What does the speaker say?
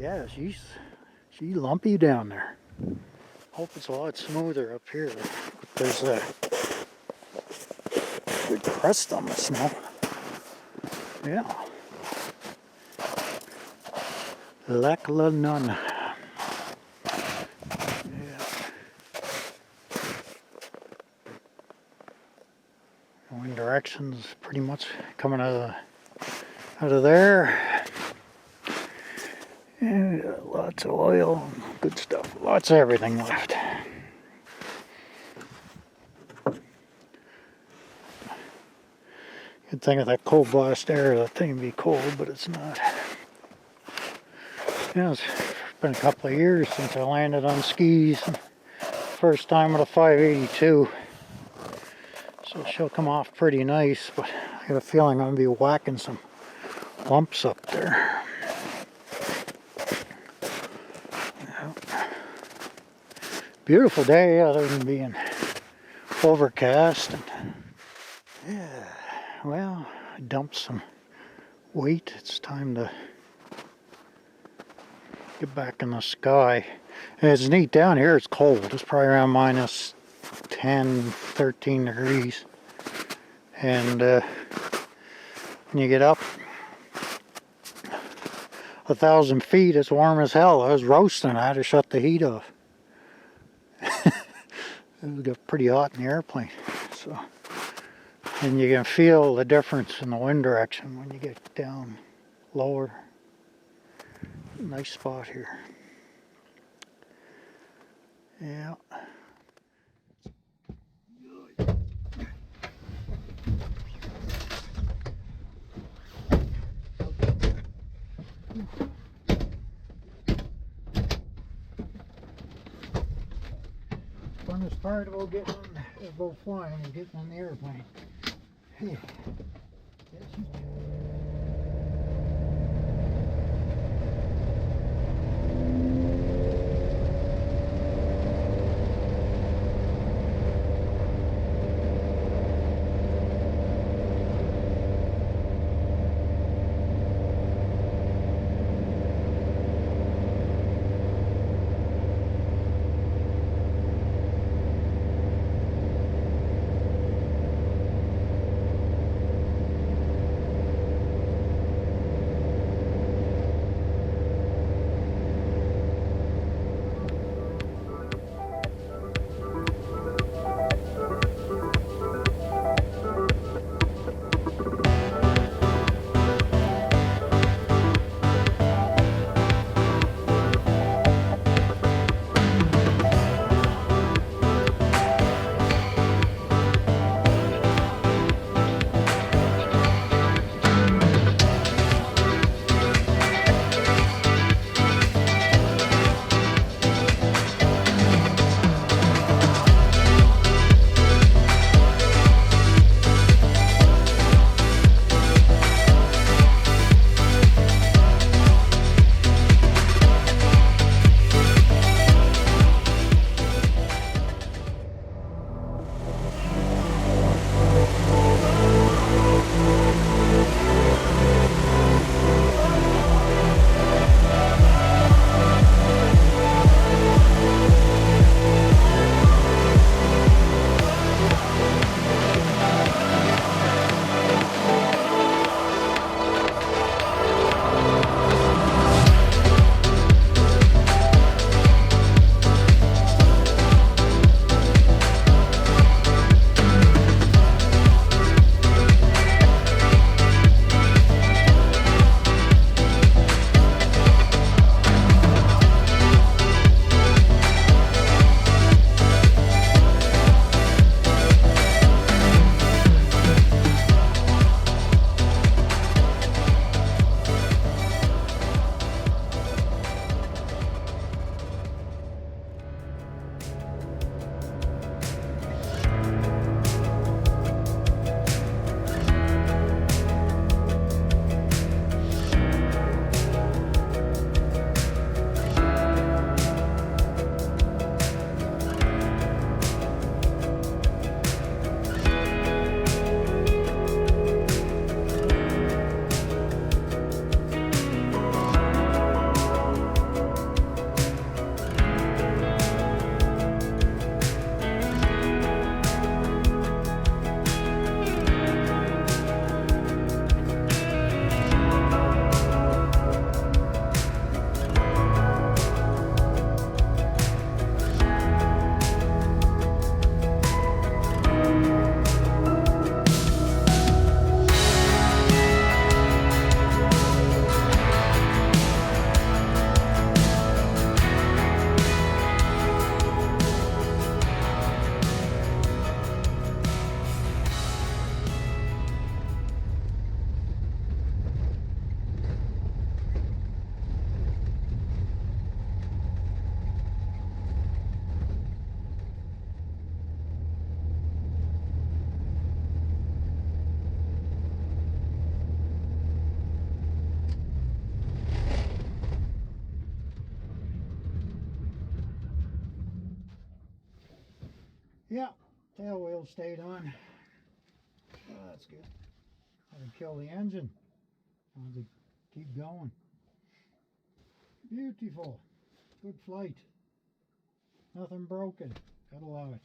Yeah, she's lumpy down there. Hope it's a lot smoother up here. There's a good crust on the snow. Yeah. Lack la none. Yeah. Wind direction's pretty much coming out of there. And lots of oil, good stuff. Lots of everything left. You'd think of that cold blast air, that thing would be cold, but it's not. Yeah, it's been a couple of years since I landed on skis. First time with a 582. So she'll come off pretty nice, but I got a feeling I'm going to be whacking some lumps up there. Yeah. Beautiful day other than being overcast. And yeah, well, I dumped some weight. It's time to get back in the sky. And it's neat down here. It's cold. It's probably around minus 10, 13 degrees. And when you get up 1,000 feet, it's warm as hell. I was roasting. I had to shut the heat off. It got pretty hot in the airplane. So, and you can feel the difference in the wind direction when you get down lower. Nice spot here. Yeah. Funnest part about flying is getting on the airplane. Hey. Yeah, tail wheel stayed on. Oh, that's good. I can kill the engine. I want to keep going. Beautiful. Good flight. Nothing broken. Gotta love it.